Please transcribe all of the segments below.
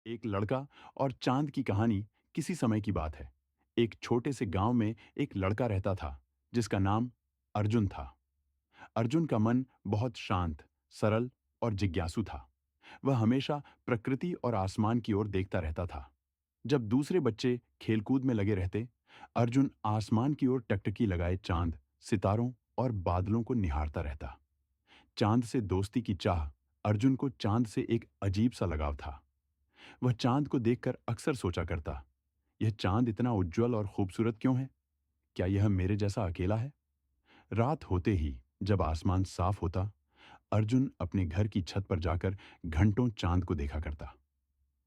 एक लड़का और चांद की कहानी किसी समय की बात है। एक छोटे से गांव में एक लड़का रहता था जिसका नाम अर्जुन था। अर्जुन का मन बहुत शांत, सरल और जिज्ञासु था। वह हमेशा प्रकृति और आसमान की ओर देखता रहता था। जब दूसरे बच्चे खेलकूद में लगे रहते, अर्जुन आसमान की ओर टकटकी लगाए चांद, सितारों और बादलों को निहारता रहता। चांद से दोस्ती की चाह अर्जुन को चांद से एक अजीब सा लगाव था। वह चांद को देखकर अक्सर सोचा करता, यह चांद इतना उज्जवल और खूबसूरत क्यों है? क्या यह मेरे जैसा अकेला है? रात होते ही जब आसमान साफ होता, अर्जुन अपने घर की छत पर जाकर घंटों चांद को देखा करता।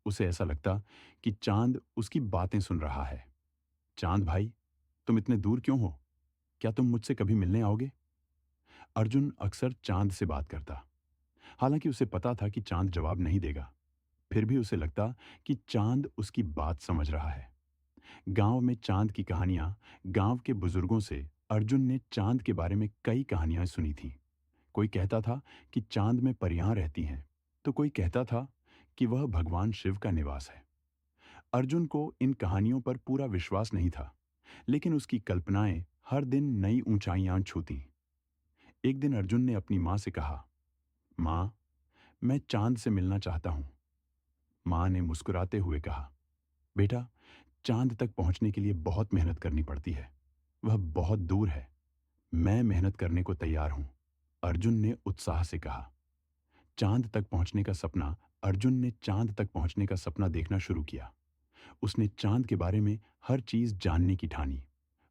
उसे ऐसा लगता कि चांद उसकी बातें सुन रहा है। चांद भाई, तुम इतने दूर क्यों हो? क्या तुम मुझसे कभी मिलने आओगे? अर्जुन अक्सर चांद से बात करता। हालांकि उसे पता था कि चांद जवाब नहीं देगा। फिर भी उसे लगता कि चांद उसकी बात समझ रहा है। गांव में चांद की कहानियां, गांव के बुजुर्गों से अर्जुन ने चांद के बारे में कई कहानियां सुनी थीं। कोई कहता था कि चांद में परियां रहती हैं, तो कोई कहता था कि वह भगवान शिव का निवास है। अर्जुन को इन कहानियों पर पूरा विश्वास नहीं था, लेकिन उसकी कल्पनाएं हर दिन नई ऊंचाइयां छूती। एक दिन अर्जुन ने अपनी मां से कहा, मां, मैं चांद से मिलना चाहता हूं। मां ने मुस्कुराते हुए कहा, बेटा, चांद तक पहुंचने के लिए बहुत मेहनत करनी पड़ती है। वह बहुत दूर है। मैं मेहनत करने को तैयार हूं, अर्जुन ने उत्साह से कहा। चांद तक पहुंचने का सपना अर्जुन ने चांद तक पहुंचने का सपना देखना शुरू किया। उसने चांद के बारे में हर चीज जानने की ठानी।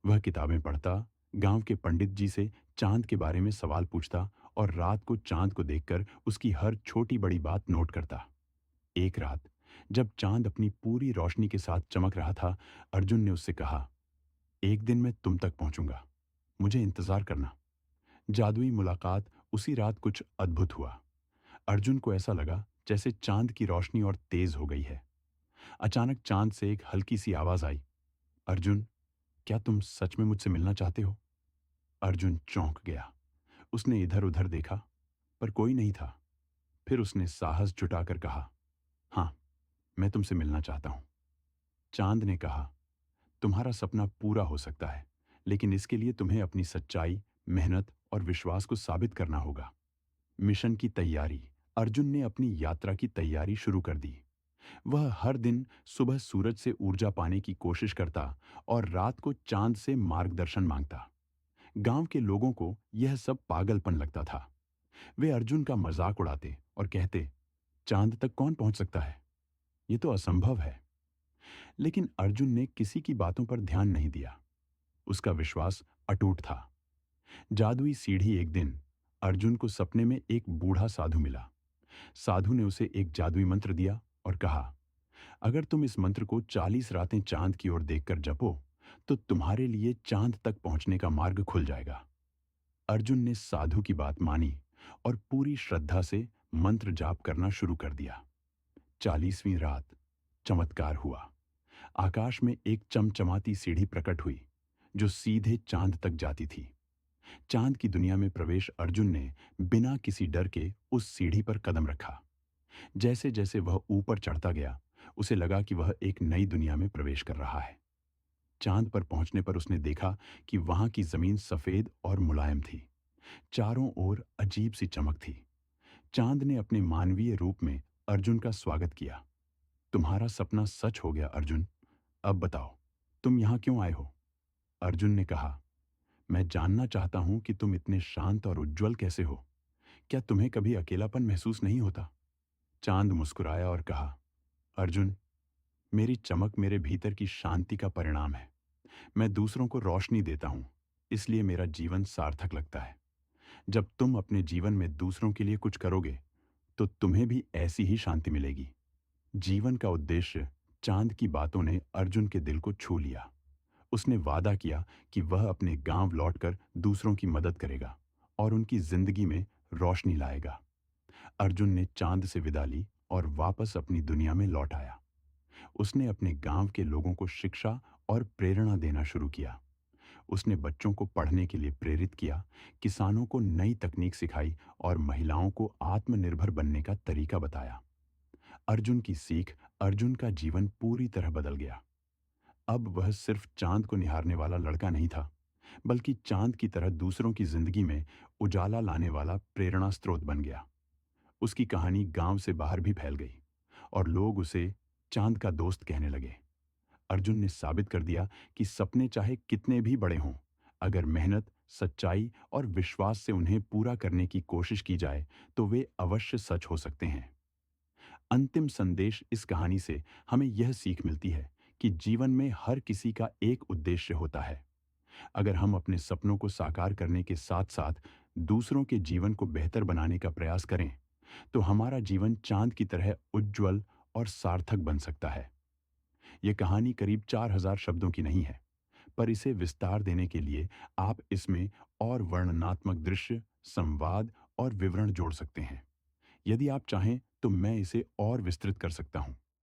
वह किताबें पढ़ता, गांव के पंडित जी से चांद के बारे में सवाल पूछता और रात को चांद को देखकर उसकी हर छोटी बड़ी बात नोट करता। एक रात जब चांद अपनी पूरी रोशनी के साथ चमक रहा था, अर्जुन ने उससे कहा, एक दिन मैं तुम तक पहुंचूंगा, मुझे इंतजार करना। जादुई मुलाकात उसी रात कुछ अद्भुत हुआ। अर्जुन को ऐसा लगा जैसे चांद की रोशनी और तेज हो गई है। अचानक चांद से एक हल्की सी आवाज आई, अर्जुन, क्या तुम सच में मुझसे मिलना चाहते हो? अर्जुन चौंक गया। उसने इधर उधर देखा, पर कोई नहीं था। फिर उसने साहस जुटाकर कहा, हाँ, मैं तुमसे मिलना चाहता हूं। चांद ने कहा, तुम्हारा सपना पूरा हो सकता है, लेकिन इसके लिए तुम्हें अपनी सच्चाई, मेहनत और विश्वास को साबित करना होगा। मिशन की तैयारी। अर्जुन ने अपनी यात्रा की तैयारी शुरू कर दी। वह हर दिन सुबह सूरज से ऊर्जा पाने की कोशिश करता और रात को चांद से मार्गदर्शन मांगता। गांव के लोगों को यह सब पागलपन लगता था। वे अर्जुन का मजाक उड़ाते और कहते, चांद तक कौन पहुंच सकता है? ये तो असंभव है। लेकिन अर्जुन ने किसी की बातों पर ध्यान नहीं दिया। उसका विश्वास अटूट था। जादुई सीढ़ी। एक दिन अर्जुन को सपने में एक बूढ़ा साधु मिला। साधु ने उसे एक जादुई मंत्र दिया और कहा, अगर तुम इस मंत्र को 40 रातें चांद की ओर देखकर जपो, तो तुम्हारे लिए चांद तक पहुंचने का मार्ग खुल जाएगा। अर्जुन ने साधु की बात मानी और पूरी श्रद्धा से मंत्र जाप करना शुरू कर दिया। 40वीं रात चमत्कार हुआ। आकाश में एक चमचमाती सीढ़ी प्रकट हुई जो सीधे चांद तक जाती थी। चांद की दुनिया में प्रवेश अर्जुन ने बिना किसी डर के उस सीढ़ी पर कदम रखा। जैसे जैसे वह ऊपर चढ़ता गया, उसे लगा कि वह एक नई दुनिया में प्रवेश कर रहा है। चांद पर पहुंचने पर उसने देखा कि वहां की जमीन सफेद और मुलायम थी। चारों ओर अजीब सी चमक थी। चांद ने अपने मानवीय रूप में अर्जुन का स्वागत किया। तुम्हारा सपना सच हो गया अर्जुन। अब बताओ, तुम यहां क्यों आए हो? अर्जुन ने कहा, मैं जानना चाहता हूं कि तुम इतने शांत और उज्जवल कैसे हो। क्या तुम्हें कभी अकेलापन महसूस नहीं होता? चांद मुस्कुराया और कहा, अर्जुन, मेरी चमक मेरे भीतर की शांति का परिणाम है। मैं दूसरों को रोशनी देता हूं, इसलिए मेरा जीवन सार्थक लगता है। जब तुम अपने जीवन में दूसरों के लिए कुछ करोगे, तो तुम्हें भी ऐसी ही शांति मिलेगी। जीवन का उद्देश्य। चांद की बातों ने अर्जुन के दिल को छू लिया। उसने वादा किया कि वह अपने गांव लौटकर दूसरों की मदद करेगा और उनकी जिंदगी में रोशनी लाएगा। अर्जुन ने चांद से विदा ली और वापस अपनी दुनिया में लौट आया। उसने अपने गांव के लोगों को शिक्षा और प्रेरणा देना शुरू किया। उसने बच्चों को पढ़ने के लिए प्रेरित किया, किसानों को नई तकनीक सिखाई और महिलाओं को आत्मनिर्भर बनने का तरीका बताया। अर्जुन की सीख, अर्जुन का जीवन पूरी तरह बदल गया। अब वह सिर्फ चांद को निहारने वाला लड़का नहीं था, बल्कि चांद की तरह दूसरों की जिंदगी में उजाला लाने वाला प्रेरणा स्रोत बन गया। उसकी कहानी गांव से बाहर भी फैल गई और लोग उसे चांद का दोस्त कहने लगे। अर्जुन ने साबित कर दिया कि सपने चाहे कितने भी बड़े हों, अगर मेहनत, सच्चाई और विश्वास से उन्हें पूरा करने की कोशिश की जाए, तो वे अवश्य सच हो सकते हैं। अंतिम संदेश इस कहानी से हमें यह सीख मिलती है कि जीवन में हर किसी का एक उद्देश्य होता है। अगर हम अपने सपनों को साकार करने के साथ-साथ दूसरों के जीवन को बेहतर बनाने का प्रयास करें, तो हमारा जीवन चांद की तरह उज्जवल और सार्थक बन सकता है। यह कहानी करीब 4000 शब्दों की नहीं है, पर इसे विस्तार देने के लिए आप इसमें और वर्णनात्मक दृश्य, संवाद और विवरण जोड़ सकते हैं। यदि आप चाहें तो मैं इसे और विस्तृत कर सकता हूं।